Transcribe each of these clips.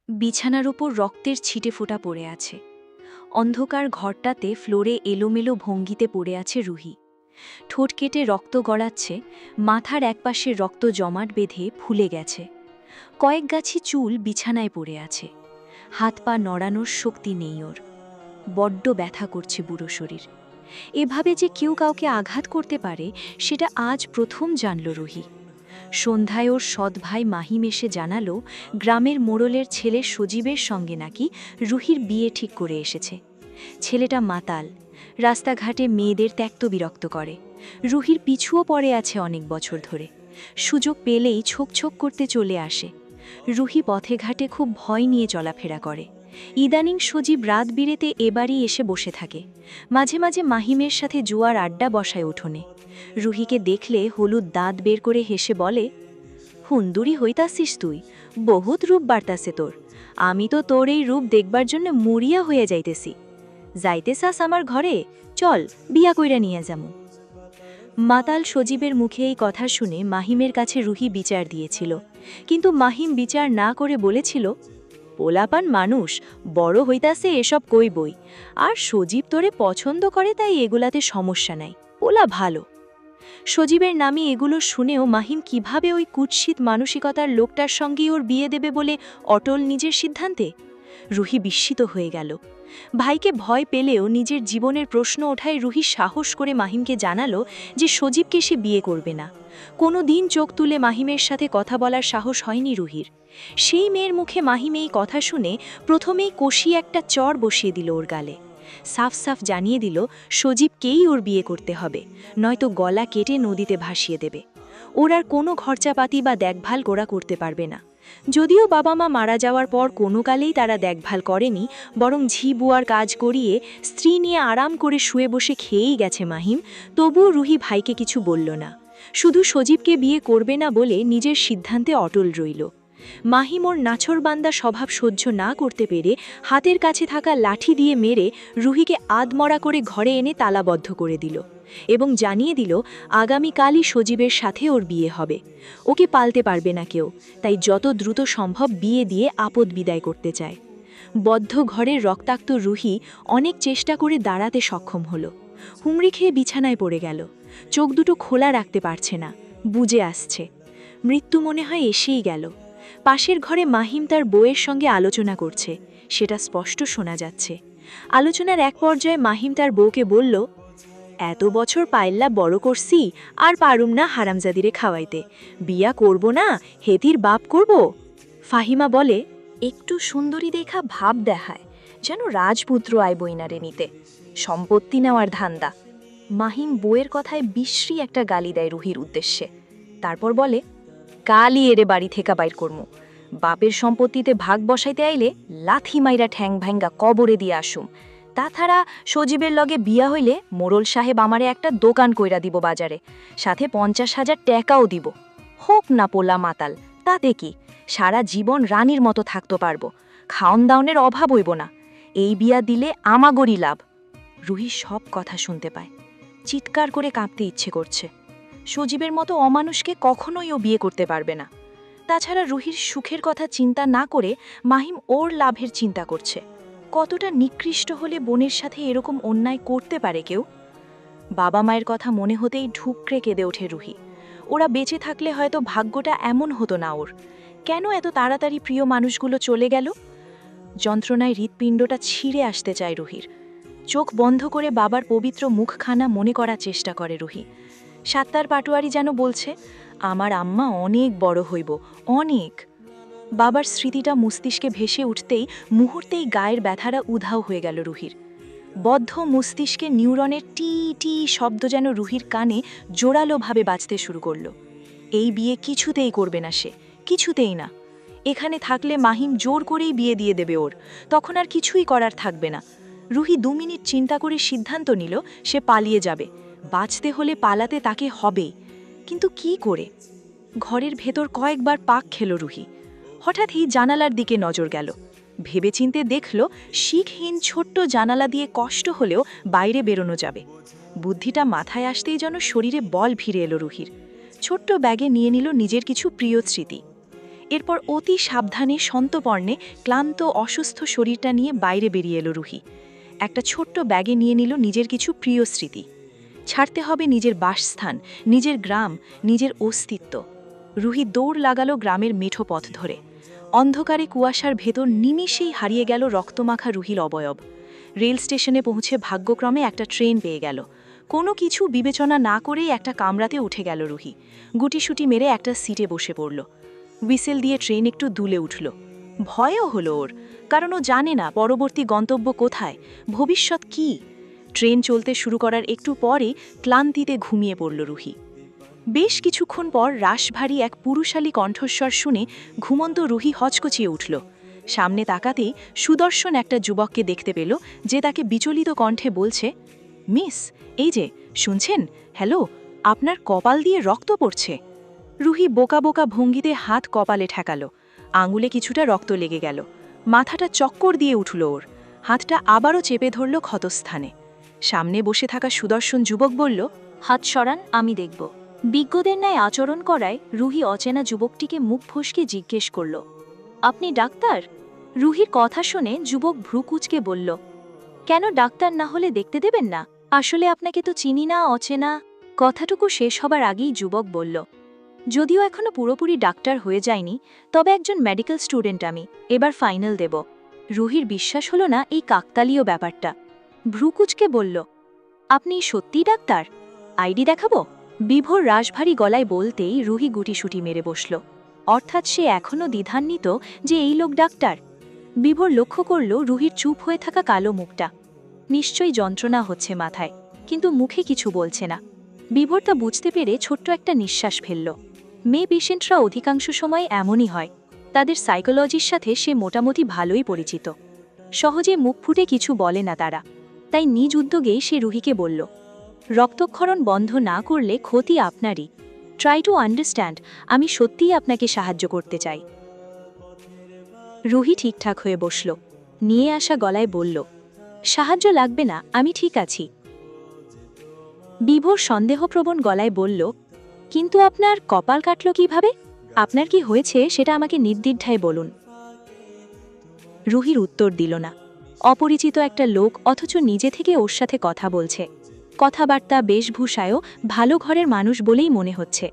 বিছানার ওপর রক্তের ছিটে ফোঁটা পড়ে আছে। অন্ধকার ঘরটাতে ফ্লোরে এলোমেলো ভঙ্গিতে পড়ে আছে রুহি। ঠোঁট কেটে রক্ত গড়াচ্ছে, মাথার একপাশে রক্ত জমাট বেঁধে ফুলে গেছে। কয়েক গাছি চুল বিছানায় পড়ে আছে। হাত পা নড়ানোর শক্তি নেই ওর। বড্ড ব্যথা করছে বুড়ো শরীর। এভাবে যে কেউ কাউকে আঘাত করতে পারে সেটা আজ প্রথম জানল রুহি। সন্ধ্যায় ওর সৎ ভাই মাহিম এসে জানালো গ্রামের মোড়লের ছেলে সজীবের সঙ্গে নাকি রুহির বিয়ে ঠিক করে এসেছে। ছেলেটা মাতাল, রাস্তাঘাটে মেয়েদের ত্যক্ত বিরক্ত করে। রুহির পিছুও পড়ে আছে অনেক বছর ধরে। সুযোগ পেলেই ছোক করতে চলে আসে। রুহি পথে ঘাটে খুব ভয় নিয়ে চলাফেরা করে। ইদানিং সজীব রাত বিরেতে এবারই এসে বসে থাকে। মাঝে মাঝে মাহিমের সাথে জুয়ার আড্ডা বসায় উঠোনে। রুহিকে দেখলে হলুদ দাঁত বের করে হেসে বলে, হুন্দুরি হইতাছিস তুই, বহুত রূপ বাড়তাছে তোর। আমি তো তোর এই রূপ দেখবার জন্য মরিয়া হয়ে যাইতেছি। যাইতেছাস আমার ঘরে, চল বিয়া কইরা নিয়ে যামু। মাতাল সজীবের মুখে এই কথা শুনে মাহিমের কাছে রুহি বিচার দিয়েছিল, কিন্তু মাহিম বিচার না করে বলেছিল, পোলাপান মানুষ, বড় হইতাছে এসব কইবই। আর সজীব তোরে পছন্দ করে, তাই এগুলাতে সমস্যা নাই, পোলা ভালো। সজীবের নামে এগুলো শুনেও মাহিম কিভাবে ওই কুৎসিত মানসিকতার লোকটার সঙ্গেই ওর বিয়ে দেবে বলে অটল নিজের সিদ্ধান্তে। রুহি বিস্মিত হয়ে গেল। ভাইকে ভয় পেলেও নিজের জীবনের প্রশ্ন ওঠায় রুহি সাহস করে মাহিমকে জানালো যে সজীবকে সে বিয়ে করবে না। কোনো দিন চোখ তুলে মাহিমের সাথে কথা বলার সাহস হয়নি রুহির। সেই মেয়ের মুখে মাহিম এই কথা শুনে প্রথমেই কষিয়ে একটা চড় বসিয়ে দিল ওর গালে। সাফ সাফ জানিয়ে দিল সজীবকেই ওর বিয়ে করতে হবে, নয়তো গলা কেটে নদীতে ভাসিয়ে দেবে। ওর আর কোনো খরচাপাতি বা দেখভাল গোড়া করতে পারবে না। যদিও বাবা মা মারা যাওয়ার পর কোনো কালেই তারা দেখভাল করেনি, বরং ঝি বুয়ার কাজ করিয়ে স্ত্রী নিয়ে আরাম করে শুয়ে বসে খেয়েই গেছে মাহিম, তবুও রুহি ভাইকে কিছু বলল না। শুধু সজীবকে বিয়ে করবে না বলে নিজের সিদ্ধান্তে অটল রইল। মাহিম ওর নাছরবান্দা স্বভাব সহ্য না করতে পেরে হাতের কাছে থাকা লাঠি দিয়ে মেরে রুহিকে আধমরা করে ঘরে এনে তালাবদ্ধ করে দিল এবং জানিয়ে দিল আগামীকালই সজীবের সাথে ওর বিয়ে হবে। ওকে পালতে পারবে না কেউ, তাই যত দ্রুত সম্ভব বিয়ে দিয়ে আপদ বিদায় করতে চায়। বদ্ধ ঘরের রক্তাক্ত রুহি অনেক চেষ্টা করে দাঁড়াতে সক্ষম হলো। হুমড়ি খেয়ে বিছানায় পড়ে গেল। চোখ দুটো খোলা রাখতে পারছে না, বুজে আসছে। মৃত্যু মনে হয় এসেই গেল। পাশের ঘরে মাহিম তার বউয়ের সঙ্গে আলোচনা করছে, সেটা স্পষ্ট শোনা যাচ্ছে। আলোচনার এক পর্যায়ে মাহিম তার বউকে বলল, এত বছর পাইল্লা বড় করছি, আর পারুম না হারামজাদিরে খাওয়াইতে, বিয়া করব না, হেতির বাপ করব। ফাহিমা বলে, একটু সুন্দরী দেখা ভাব দেখায়, যেন রাজপুত্র আয় বইনারে নিতে, সম্পত্তি নেওয়ার ধান্দা। মাহিম বউয়ের কথায় বিশ্রী একটা গালি দেয় রুহির উদ্দেশ্যে। তারপর বলে, কালই এরে বাড়ি থেকে বাইর করমু। বাপের সম্পত্তিতে ভাগ বসাইতে আইলে লাথি মাইরা ঠ্যাং ভাঙ্গা কবরে দিয়ে আসুম। তাছাড়া সজীবের লগে বিয়া হইলে মোড়ল সাহেব আমারে একটা দোকান কইরা দিব বাজারে, সাথে 50,000 টাকাও দিব। হোক না পোলা মাতাল, তাতে কি, সারা জীবন রানীর মতো থাকতে পারবো, খাওন দাওনের অভাব হইব না। এই বিয়া দিলে আমাগরই লাভ। রুহি সব কথা শুনতে পায়। চিৎকার করে কাঁপতে ইচ্ছে করছে। সজীবের মতো অমানুষকে কখনোই ও বিয়ে করতে পারবে না। তাছাড়া রুহির সুখের কথা চিন্তা না করে মাহিম ওর লাভের চিন্তা করছে। কতটা নিকৃষ্ট হলে বোনের সাথে এরকম অন্যায় করতে পারে কেউ? বাবা মায়ের কথা মনে হতেই ঢুকরে কেঁদে ওঠে রুহি। ওরা বেঁচে থাকলে হয়তো ভাগ্যটা এমন হতো না ওর। কেন এত তাড়াতাড়ি প্রিয় মানুষগুলো চলে গেল? যন্ত্রণায় হৃৎপিণ্ডটা ছিঁড়ে আসতে চায় রুহির। চোখ বন্ধ করে বাবার পবিত্র মুখখানা মনে করার চেষ্টা করে রুহি। সাত্তার পাটোয়ারি যেন বলছে, আমার আম্মা অনেক বড় হইব, অনেক। বাবার স্মৃতিটা মস্তিষ্কে ভেসে উঠতেই মুহূর্তেই গায়ের ব্যথাটা উধাও হয়ে গেল রুহির। বদ্ধ মস্তিষ্কে নিউরনের টি টি শব্দ যেন রুহির কানে জোরালোভাবে বাজতে শুরু করল। এই বিয়ে কিছুতেই করবে না সে, কিছুতেই না। এখানে থাকলে মাহিম জোর করেই বিয়ে দিয়ে দেবে ওর, তখন আর কিছুই করার থাকবে না। রুহি 2 মিনিট চিন্তা করে সিদ্ধান্ত নিল সে পালিয়ে যাবে। বাঁচতে হলে পালাতে তাকে হবেই, কিন্তু কি করে? ঘরের ভেতর কয়েকবার পাক খেল রুহি। হঠাৎই জানালার দিকে নজর গেল। ভেবেচিন্তে দেখল শিখহীন ছোট্ট জানালা দিয়ে কষ্ট হলেও বাইরে বেরোনো যাবে। বুদ্ধিটা মাথায় আসতেই যেন শরীরে বল ফিরে এলো রুহির। ছোট্ট ব্যাগে নিয়ে নিল নিজের কিছু প্রিয় স্মৃতি। এরপর অতি সাবধানে সন্তপর্ণে ক্লান্ত অসুস্থ শরীরটা নিয়ে বাইরে বেরিয়ে এলো রুহি। একটা ছোট্ট ব্যাগে নিয়ে নিল নিজের কিছু প্রিয় স্মৃতি। ছাড়তে হবে নিজের বাসস্থান, নিজের গ্রাম, নিজের অস্তিত্ব। রুহি দৌড় লাগালো গ্রামের মেঠো পথ ধরে। অন্ধকারে কুয়াশার ভেতর নিমিষেই হারিয়ে গেল রক্তমাখা রুহির অবয়ব। রেল স্টেশনে পৌঁছে ভাগ্যক্রমে একটা ট্রেন পেয়ে গেল। কোনো কিছু বিবেচনা না করেই একটা কামরাতে উঠে গেল রুহি। গুটিসুটি মেরে একটা সিটে বসে পড়ল। হুইসেল দিয়ে ট্রেন একটু দুলে উঠল। ভয়ও হলো ওর, কারণ ও জানে না পরবর্তী গন্তব্য কোথায়, ভবিষ্যৎ কী। ট্রেন চলতে শুরু করার একটু পরে ক্লান্তিতে ঘুমিয়ে পড়ল রুহি। বেশ কিছুক্ষণ পর রাশভারী এক পুরুষালী কণ্ঠস্বর শুনে ঘুমন্ত রুহি হচকচিয়ে উঠল। সামনে তাকাতেই সুদর্শন একটা যুবককে দেখতে পেল, যে তাকে বিচলিত কণ্ঠে বলছে, মিস, এই যে শুনছেন, হ্যালো, আপনার কপাল দিয়ে রক্ত পড়ছে। রুহি বোকা বোকা ভঙ্গিতে হাত কপালে ঠেকালো। আঙুলে কিছুটা রক্ত লেগে গেল। মাথাটা চক্কর দিয়ে উঠল ওর। হাতটা আবারও চেপে ধরল ক্ষতস্থানে। সামনে বসে থাকা সুদর্শন যুবক বলল, হাত সরান, আমি দেখব। বিজ্ঞদের ন্যায় আচরণ করায় রুহি অচেনা যুবকটিকে মুখ ফসকে জিজ্ঞেস করল, আপনি ডাক্তার? রুহির কথা শুনে যুবক ভ্রুকুচকে বলল, কেন, ডাক্তার না হলে দেখতে দেবেন না? আসলে আপনাকে তো চিনি না, অচেনা। কথাটুকু শেষ হবার আগেই যুবক বলল, যদিও এখনো পুরোপুরি ডাক্তার হয়ে যায়নি, তবে একজন মেডিকেল স্টুডেন্ট আমি, এবার ফাইনাল দেব। রুহির বিশ্বাস হলো না এই কাকতালীয় ব্যাপারটা। ভ্রুকুচকে বলল, আপনি সত্যিই ডাক্তার? আইডি দেখাবো? বিভোর রাশভারী গলায় বলতেই রুহি গুটিসুটি মেরে বসল। অর্থাৎ সে এখনও দ্বিধান্বিত যে এই লোক ডাক্তার। বিভোর লক্ষ্য করল রুহির চুপ হয়ে থাকা কালো মুখটা। নিশ্চয়ই যন্ত্রণা হচ্ছে মাথায়, কিন্তু মুখে কিছু বলছে না। বিভোর তা বুঝতে পেরে ছোট্ট একটা নিঃশ্বাস ফেলল। মেয়ে পেশেন্টরা অধিকাংশ সময় এমনই হয়। তাদের সাইকোলজির সাথে সে মোটামুটি ভালোই পরিচিত। সহজে মুখ ফুটে কিছু বলে না তারা। তাই নিজ উদ্যোগেই সে রুহিকে বলল, রক্তক্ষরণ বন্ধ না করলে ক্ষতি আপনারই। ট্রাই টু আন্ডারস্ট্যান্ড, আমি সত্যিই আপনাকে সাহায্য করতে চাই। রুহি ঠিকঠাক হয়ে বসল। নিয়ে আসা গলায় বলল, সাহায্য লাগবে না, আমি ঠিক আছি। বিভোর সন্দেহপ্রবণ গলায় বলল, কিন্তু আপনার কপাল কাটল কিভাবে? আপনার কি হয়েছে সেটা আমাকে নির্দ্বিধায় বলুন। রুহির উত্তর দিল না। অপরিচিত একটা লোক, অথচ নিজে থেকে ওর সাথে কথা বলছে। কথাবার্তা, বেশভূষায়ও ভালো ঘরের মানুষ বলেই মনে হচ্ছে।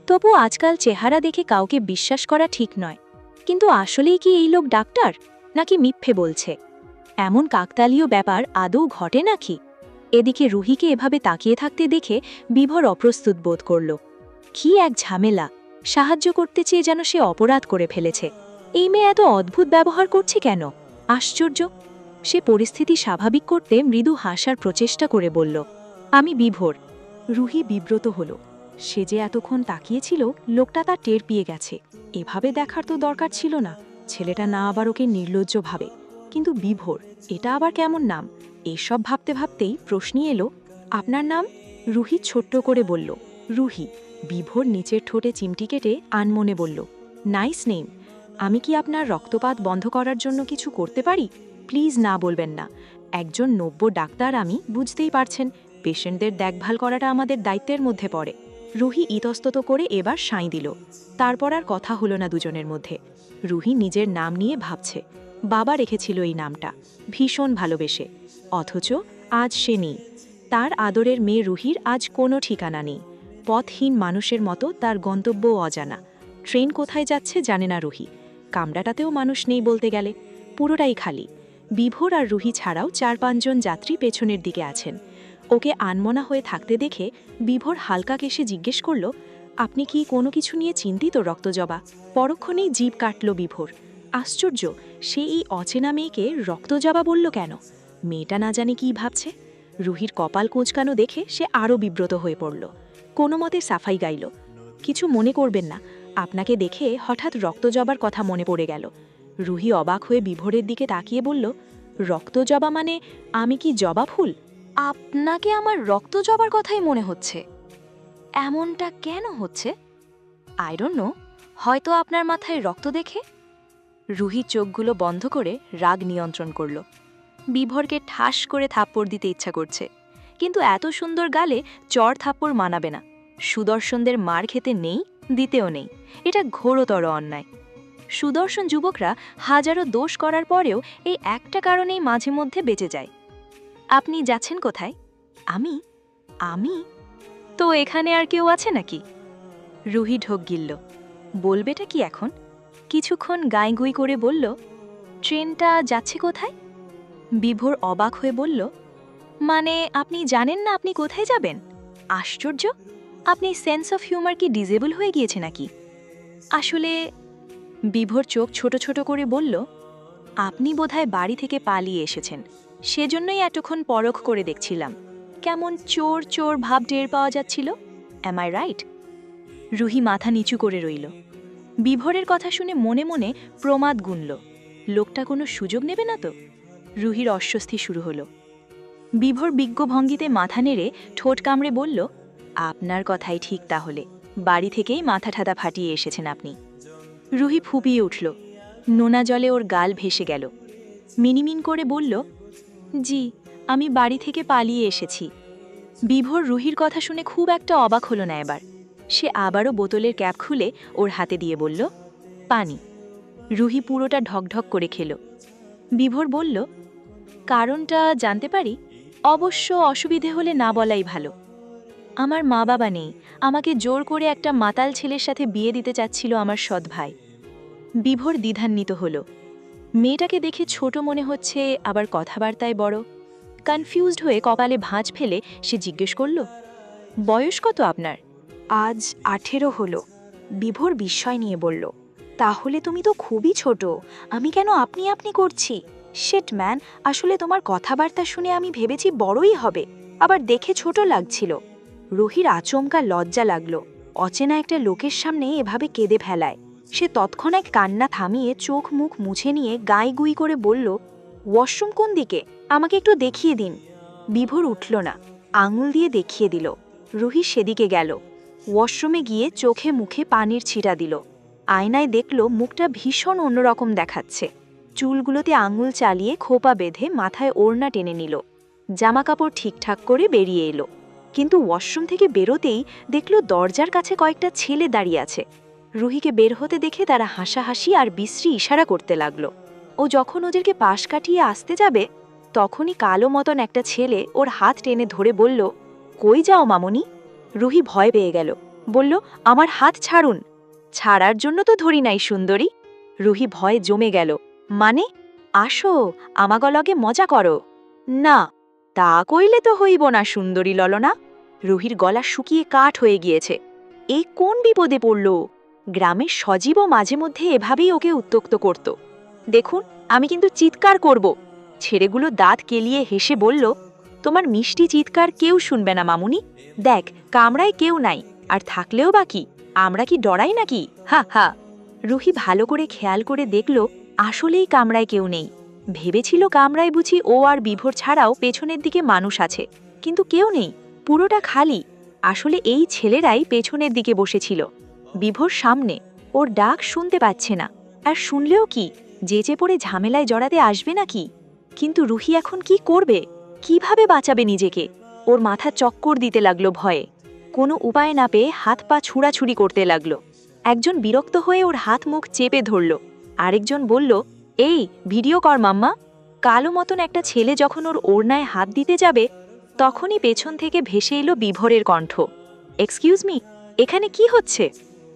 তবু আজকাল চেহারা দেখে কাউকে বিশ্বাস করা ঠিক নয়। কিন্তু আসলেই কি এই লোক ডাক্তার, নাকি মিথ্যে বলছে? এমন কাকতালীয় ব্যাপার আদৌ ঘটে নাকি? এদিকে রুহিকে এভাবে তাকিয়ে থাকতে দেখে বিভোর অপ্রস্তুত বোধ করল। কি এক ঝামেলা! সাহায্য করতে চেয়ে যেন সে অপরাধ করে ফেলেছে। এই মেয়ে এত অদ্ভুত ব্যবহার করছে কেন? আশ্চর্য! সে পরিস্থিতি স্বাভাবিক করতে মৃদু হাসার প্রচেষ্টা করে বলল, আমি বিভোর। রুহি বিব্রত হল। সে যে এতক্ষণ তাকিয়েছিল, লোকটা তার টের পেয়ে গেছে। এভাবে দেখার তো দরকার ছিল না। ছেলেটা না আবার ওকে নির্লজ্জ ভাবে। কিন্তু বিভোর, এটা আবার কেমন নাম? এসব ভাবতে ভাবতেই প্রশ্নই এলো, আপনার নাম? রুহি ছোট্ট করে বলল, রুহি। বিভোর নিচের ঠোঁটে চিমটি কেটে আনমনে বলল, নাইস নেম। আমি কি আপনার রক্তপাত বন্ধ করার জন্য কিছু করতে পারি? প্লিজ না বলবেন না। একজন নব্য ডাক্তার আমি, বুঝতেই পারছেন, পেশেন্টদের দেখভাল করাটা আমাদের দায়িত্বের মধ্যে পড়ে। রুহি ইতস্তত করে এবার সাঁই দিল। তারপর আর কথা হলো না দুজনের মধ্যে। রুহি নিজের নাম নিয়ে ভাবছে। বাবা রেখেছিল এই নামটা, ভীষণ ভালোবেসে। অথচ আজ সে নেই। তার আদরের মেয়ে রুহির আজ কোনো ঠিকানা নেই। পথহীন মানুষের মতো তার গন্তব্যও অজানা। ট্রেন কোথায় যাচ্ছে জানে না রুহি। কামরাটাতেও মানুষ নেই বলতে গেলে, পুরোটাই খালি। বিভোর আর রুহি ছাড়াও 4-5 জন যাত্রী পেছনের দিকে আছেন। ওকে আনমনা হয়ে থাকতে দেখে বিভোর হালকা কেশে জিজ্ঞেস করল, আপনি কি কোনো কিছু নিয়ে চিন্তিত রক্তজবা? পরক্ষণেই জিভ কাটল বিভোর। আশ্চর্য, সে এই অচেনা মেয়েকে রক্তজবা বলল কেন? মেয়েটা না জানে কি ভাবছে। রুহির কপাল কোঁচকানো দেখে সে আরও বিব্রত হয়ে পড়ল। কোনো মতে সাফাই গাইল, কিছু মনে করবেন না, আপনাকে দেখে হঠাৎ রক্তজবার কথা মনে পড়ে গেল। রুহি অবাক হয়ে বিভোরের দিকে তাকিয়ে বলল, রক্তজবা মানে আমি কি জবা ফুল? আপনাকে আমার রক্তজবার কথাই মনে হচ্ছে। এমনটা কেন হচ্ছে? আই ডোন্ট নো, হয়তো আপনার মাথায় রক্ত দেখে। রুহি চোখগুলো বন্ধ করে রাগ নিয়ন্ত্রণ করল। বিভোরকে ঠাস করে থাপ্পড় দিতে ইচ্ছা করছে, কিন্তু এত সুন্দর গালে চড় থাপ্পড় মানাবে না। সুদর্শনদের মার খেতে নেই, দিতেও নেই। এটা ঘোরতর অন্যায়। সুদর্শন যুবকরা হাজারো দোষ করার পরেও এই একটা কারণেই মাঝে মধ্যে বেঁচে যায়। আপনি যাচ্ছেন কোথায়? আমি আমি তো এখানে আর কেউ আছে নাকি? রুহি ঢোক গিলল। বলবেটা কি এখন? কিছুক্ষণ গাইগুই করে বলল, ট্রেনটা যাচ্ছে কোথায়? বিভোর অবাক হয়ে বলল, মানে আপনি জানেন না আপনি কোথায় যাবেন? আশ্চর্য, আপনি সেন্স অফ হিউমার কি ডিজেবল হয়ে গিয়েছে নাকি? আসলে বিভোর চোখ ছোট ছোট করে বলল, আপনি বোধহয় বাড়ি থেকে পালিয়ে এসেছেন, সেজন্যই এতক্ষণ পরখ করে দেখছিলাম। কেমন চোর চোর ভাব টের পাওয়া যাচ্ছিল। Am I right? রুহি মাথা নিচু করে রইল। বিভোরের কথা শুনে মনে মনে প্রমাদ গুনল, লোকটা কোনো সুযোগ নেবে না তো? রুহির অস্বস্তি শুরু হলো। বিভোর বিজ্ঞ ভঙ্গিতে মাথা নেড়ে ঠোঁট কামড়ে বলল, আপনার কথাই ঠিক তাহলে, বাড়ি থেকেই মাথা ঠাদা ফাটিয়ে এসেছেন আপনি। রুহি ফুপিয়ে উঠল। নোনা জলে ওর গাল ভেসে গেল। মিনিমিন করে বলল, জি, আমি বাড়ি থেকে পালিয়ে এসেছি। বিভোর রুহির কথা শুনে খুব একটা অবাক হলো না এবার। সে আবারও বোতলের ক্যাপ খুলে ওর হাতে দিয়ে বলল, পানি। রুহি পুরোটা ঢকঢক করে খেল। বিভোর বলল, কারণটা জানতে পারি? অবশ্য অসুবিধে হলে না বলাই ভালো। আমার মা বাবা নেই, আমাকে জোর করে একটা মাতাল ছেলের সাথে বিয়ে দিতে চাচ্ছিল আমার সৎ ভাই। বিভোর দ্বিধান্বিত হল। মেয়েটাকে দেখে ছোট মনে হচ্ছে, আবার কথাবার্তায় বড়। কনফিউজড হয়ে কপালে ভাঁজ ফেলে সে জিজ্ঞেস করল, বয়স কত আপনার? আজ 18 হলো। বিভোর বিস্ময় নিয়ে বলল, তাহলে তুমি তো খুবই ছোট। আমি কেন আপনি আপনি করছি? শেট ম্যান, আসলে তোমার কথাবার্তা শুনে আমি ভেবেছি বড়ই হবে, আবার দেখে ছোট লাগছিল। রুহির আচমকা লজ্জা লাগলো। অচেনা একটা লোকের সামনে এভাবে কেঁদে ফেলায়। সে তৎক্ষণাৎ কান্না থামিয়ে চোখ মুখ মুছে নিয়ে গাইগুই করে বলল, ওয়াশরুম কোন দিকে? আমাকে একটু দেখিয়ে দিন। বিভোর উঠল না, আঙুল দিয়ে দেখিয়ে দিল। রুহি সেদিকে গেল। ওয়াশরুমে গিয়ে চোখে মুখে পানির ছিটা দিল। আয়নায় দেখল মুখটা ভীষণ অন্যরকম দেখাচ্ছে। চুলগুলোতে আঙুল চালিয়ে খোপা বেঁধে মাথায় ওড়না টেনে নিল। জামাকাপড় ঠিকঠাক করে বেরিয়ে এলো। কিন্তু ওয়াশরুম থেকে বেরোতেই দেখল দরজার কাছে কয়েকটা ছেলে দাঁড়িয়ে আছে। রুহিকে বের হতে দেখে তারা হাসাহাসি আর বিশ্রী ইশারা করতে লাগলো। ও যখন ওদেরকে পাশ কাটিয়ে আসতে যাবে, তখনই কালো মতন একটা ছেলে ওর হাত টেনে ধরে বলল, কই যাও মামনি? রুহি ভয় পেয়ে গেল, বলল, আমার হাত ছাড়ুন। ছাড়ার জন্য তো ধরি নাই সুন্দরী। রুহি ভয়ে জমে গেল, মানে? আসো, আমাগলগে মজা করো। না, তা কইলে তো হইব না সুন্দরী ললনা। রুহির গলা শুকিয়ে কাঠ হয়ে গিয়েছে। এ কোন বিপদে পড়ল? গ্রামের সজীবও মাঝে মধ্যে এভাবেই ওকে উত্ত্যক্ত করত। দেখুন, আমি কিন্তু চিৎকার করব। ছেলেগুলো দাঁত কেলিয়ে হেসে বলল, তোমার মিষ্টি চিৎকার কেউ শুনবে না মামুনি। দেখ, কামরায় কেউ নাই, আর থাকলেও বা কি, আমরা কি ডরাই নাকি? হা হা। রুহি ভালো করে খেয়াল করে দেখল, আসলেই কামরায় কেউ নেই। ভেবেছিল কামরায় বুঝি ও আর বিভোর ছাড়াও পেছনের দিকে মানুষ আছে, কিন্তু কেউ নেই, পুরোটা খালি। আসলে এই ছেলেরাই পেছনের দিকে বসেছিল। বিভোর সামনে, ওর ডাক শুনতে পাচ্ছে না, আর শুনলেও কি, যেচে পড়ে ঝামেলায় জড়াতে আসবে নাকি? কিন্তু রুহি এখন কি করবে? কিভাবে বাঁচাবে নিজেকে? ওর মাথা চক্কর দিতে লাগলো ভয়ে। কোনো উপায় না পেয়ে হাত পা ছুড়াছুড়ি করতে লাগলো। একজন বিরক্ত হয়ে ওর হাত মুখ চেপে ধরল। আরেকজন বলল, এই ভিডিও কর মাম্মা। কালো মতন একটা ছেলে যখন ওর ওড়নায় হাত দিতে যাবে, তখনই পেছন থেকে ভেসে এলো বিভোরের কণ্ঠ, এক্সকিউজ মি, এখানে কি হচ্ছে?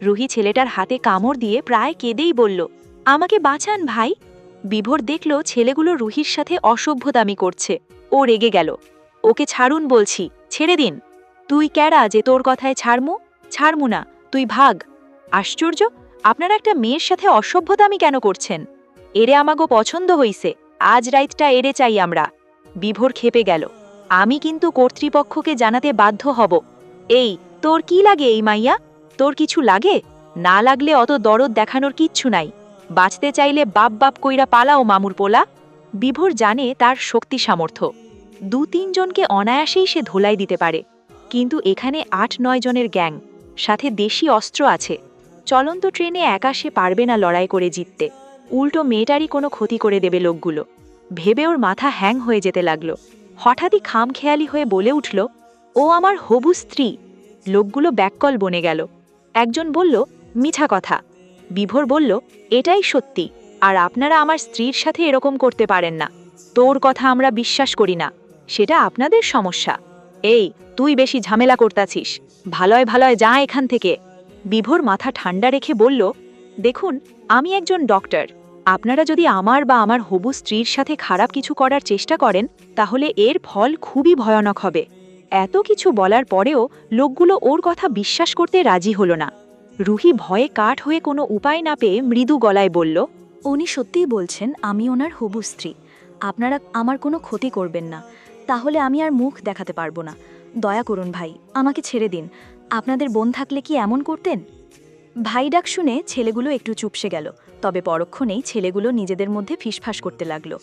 রুহি ছেলেটার হাতে কামড় দিয়ে প্রায় কেঁদেই বলল, আমাকে বাঁচান ভাই। বিভোর দেখল ছেলেগুলো রুহির সাথে অসভ্যতামি করছে। ও রেগে গেল, ওকে ছাড়ুন বলছি, ছেড়ে দিন। তুই ক্যারা যে তোর কথায় ছাড়মু? ছাড়মু না, তুই ভাগ। আশ্চর্য, আপনারা একটা মেয়ের সাথে অসভ্যতামি কেন করছেন? এরে আমাগো পছন্দ হইছে, আজ রাইতটা এরে চাই আমরা। বিভোর খেপে গেল, আমি কিন্তু কর্তৃপক্ষকে জানাতে বাধ্য হব। এই, তোর কি লাগে এই মাইয়া? তোর কিছু লাগে? না লাগলে অত দরদ দেখানোর কিচ্ছু নাই। বাঁচতে চাইলে বাপ বাপ কইরা পালাও মামুর পোলা। বিভোর জানে তার শক্তি সামর্থ্য। 2-3 জনকে অনায়াসেই সে ধোলাই দিতে পারে, কিন্তু এখানে 8-9 জনের গ্যাং, সাথে দেশি অস্ত্র আছে। চলন্ত ট্রেনে একা সে পারবে না লড়াই করে জিততে, উল্টো মেয়েটারই কোনো ক্ষতি করে দেবে লোকগুলো। ভেবে ওর মাথা হ্যাং হয়ে যেতে লাগলো। হঠাৎই খামখেয়ালি হয়ে বলে উঠল, ও আমার হবু স্ত্রী। লোকগুলো ব্যাককল বনে গেল। একজন বলল, মিছা কথা। বিভোর বলল, এটাই সত্যি, আর আপনারা আমার স্ত্রীর সাথে এরকম করতে পারেন না। তোর কথা আমরা বিশ্বাস করি না, সেটা আপনাদের সমস্যা। এই, তুই বেশি ঝামেলা করতাছিস, ভালয় ভালয় যা এখান থেকে। বিভোর মাথা ঠান্ডা রেখে বলল, দেখুন, আমি একজন ডক্টর। আপনারা যদি আমার বা আমার হবু স্ত্রীর সাথে খারাপ কিছু করার চেষ্টা করেন, তাহলে এর ফল খুবই ভয়ানক হবে। এত কিছু বলার পরেও লোকগুলো ওর কথা বিশ্বাস করতে রাজি হলো না। রুহি ভয়ে কাঠ হয়ে কোনো উপায় না পেয়ে মৃদু গলায় বলল, উনি সত্যিই বলছেন আমি ওনার হবু স্ত্রী। আপনারা আমার কোনো ক্ষতি করবেন না, তাহলে আমি আর মুখ দেখাতে পারবো না। দয়া করুন ভাই, আমাকে ছেড়ে দিন। আপনাদের বোন থাকলে কি এমন করতেন? ভাই ডাক শুনে ছেলেগুলো একটু চুপসে গেল, তবে পরক্ষণেই ছেলেগুলো নিজেদের মধ্যে ফিসফাস করতে লাগলো।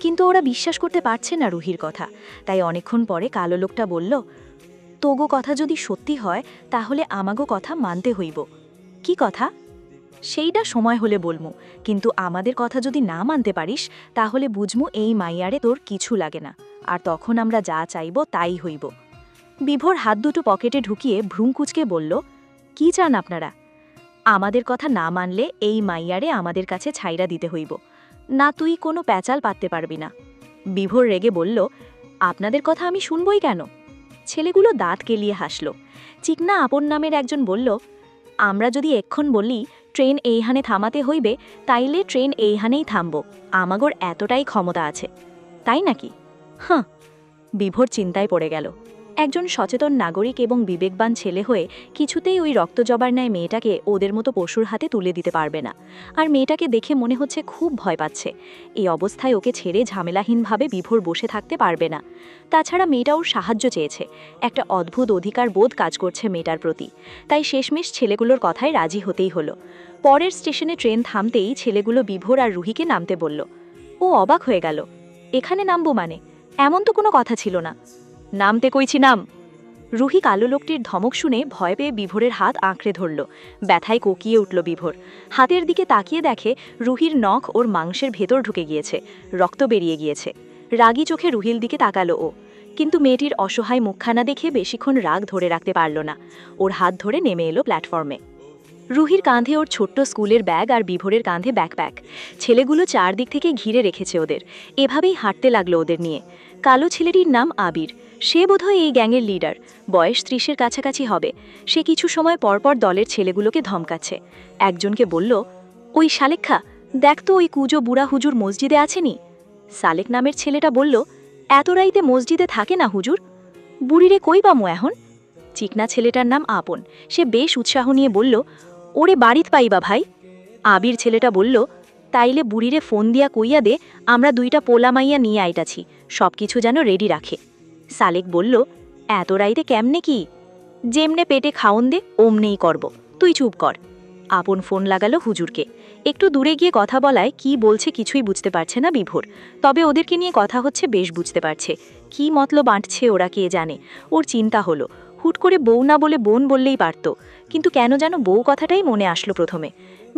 কিন্তু ওরা বিশ্বাস করতে পারছে না রুহির কথা, তাই অনেকক্ষণ পরে কালো লোকটা বলল, তোগো কথা যদি সত্যি হয় তাহলে আমাগো কথা মানতে হইব। কি কথা? সেইটা সময় হলে বলমু, কিন্তু আমাদের কথা যদি না মানতে পারিস তাহলে বুঝমু এই মাইয়ারে তোর কিছু লাগে না, আর তখন আমরা যা চাইব তাই হইব। বিভোর হাত দুটো পকেটে ঢুকিয়ে ভ্রুঙ্কুচকে বলল, কি চান আপনারা? আমাদের কথা না মানলে এই মাইয়ারে আমাদের কাছে ছাইরা দিতে হইব, না তুই কোনো প্যাচাল পাততে পারবি না। বিভোর রেগে বলল, আপনাদের কথা আমি শুনবই কেন? ছেলেগুলো দাঁত কেলিয়ে হাসল। চিকনা আপন নামের একজন বলল, আমরা যদি এক্ষণ বলি ট্রেন এইখানে থামাতে হইবে, তাইলে ট্রেন এইখানেই থামব, আমাগোর এতটাই ক্ষমতা আছে, তাই নাকি? হাঁ। বিভোর চিন্তায় পড়ে গেল। একজন সচেতন নাগরিক এবং বিবেকবান ছেলে হয়ে কিছুতেই ওই রক্তজবার ন্যায় মেয়েটাকে ওদের মতো পশুর হাতে তুলে দিতে পারবে না। আর মেয়েটাকে দেখে মনে হচ্ছে খুব ভয় পাচ্ছে। এই অবস্থায় ওকে ছেড়ে ঝামেলাহীনভাবে বিভোর বসে থাকতে পারবে না। তাছাড়া মেয়েটা ওর সাহায্য চেয়েছে, একটা অদ্ভুত অধিকার বোধ কাজ করছে মেয়েটার প্রতি, তাই শেষমেশ ছেলেগুলোর কথায় রাজি হতেই হলো। পরের স্টেশনে ট্রেন থামতেই ছেলেগুলো বিভোর আর রুহিকে নামতে বলল। ও অবাক হয়ে গেল, এখানে নামবো মানে? এমন তো কোনো কথা ছিল না। নামতে কইছি নাম। রুহি কালো লোকটির ধমক শুনে ভয় পেয়ে বিভোরের হাত আঁকড়ে ধরল। ব্যথায় কোকিয়ে উঠল বিভোর। হাতের দিকে তাকিয়ে দেখে রুহির নখ ওর মাংসের ভেতর ঢুকে গিয়েছে, রক্ত বেরিয়ে গিয়েছে। রাগী চোখে রুহির দিকে তাকালো ও, কিন্তু মেয়েটির অসহায় মুখখানা দেখে বেশিক্ষণ রাগ ধরে রাখতে পারল না। ওর হাত ধরে নেমে এলো প্ল্যাটফর্মে। রুহির কাঁধে ওর ছোট্ট স্কুলের ব্যাগ আর বিভোরের কাঁধে ব্যাকপ্যাক। ছেলেগুলো চারদিক থেকে ঘিরে রেখেছে ওদের, এভাবেই হাঁটতে লাগলো ওদের নিয়ে। কালো ছেলেটির নাম আবির, সে বোধহয় এই গ্যাংয়ের লিডার, বয়স 30-এর কাছাকাছি হবে। সে কিছু সময় পরপর দলের ছেলেগুলোকে ধমকাচ্ছে। একজনকে বলল, ওই সালেক্ষা, দেখ তো ওই কুজো বুড়া হুজুর মসজিদে আছেনি? সালেক নামের ছেলেটা বলল, এত রাইতে মসজিদে থাকে না হুজুর। বুড়িরে কই পামু এখন? চিকনা ছেলেটার নাম আপন, সে বেশ উৎসাহ নিয়ে বলল, ওরে বাড়িত পাইবা ভাই। আবির ছেলেটা বলল, তাইলে বুড়িরে ফোন দিয়া কইয়া দে আমরা দুইটা পোলা মাইয়া নিয়ে আইটাছি, সব কিছু যেন রেডি রাখে। সালেক বলল, এত রাইতে কেমনে কি? যেমনে পেটে খাওন দে ওমনেই করব, তুই চুপ কর। আপন ফোন লাগালো হুজুরকে। একটু দূরে গিয়ে কথা বলায় কি বলছে কিছুই বুঝতে পারছে না বিভোর, তবে ওদেরকে নিয়ে কথা হচ্ছে বেশ বুঝতে পারছে। কি মতলব বাঁটছে ওরা কে জানে। ওর চিন্তা হলো, হুট করে বউ না বলে বোন বললেই পারত, কিন্তু কেন যেন বউ কথাটাই মনে আসলো প্রথমে।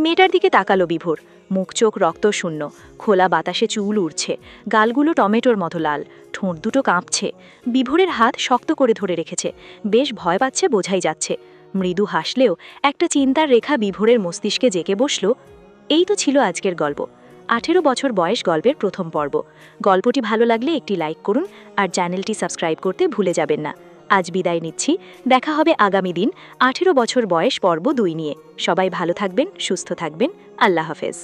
মেয়েটার দিকে তাকালো বিভোর, মুখ চোখ রক্তশূন্য, খোলা বাতাসে চুল উড়ছে, গালগুলো টমেটোর মতো লাল, ঠোঁট দুটো কাঁপছে। বিভোরের হাত শক্ত করে ধরে রেখেছে, বেশ ভয় পাচ্ছে বোঝাই যাচ্ছে। মৃদু হাসলেও একটা চিন্তার রেখা বিভোরের মস্তিষ্কে জেকে বসল। এই তো ছিল আজকের গল্প, 18 বছর বয়স গল্পের প্রথম পর্ব। গল্পটি ভালো লাগলে একটি লাইক করুন আর চ্যানেলটি সাবস্ক্রাইব করতে ভুলে যাবেন না। আজ বিদায় নিচ্ছি, দেখা হবে আগামী দিন 18 বছর বয়স পর্ব 2 নিয়ে। সবাই ভালো থাকবেন, সুস্থ থাকবেন, আল্লাহ হাফেজ।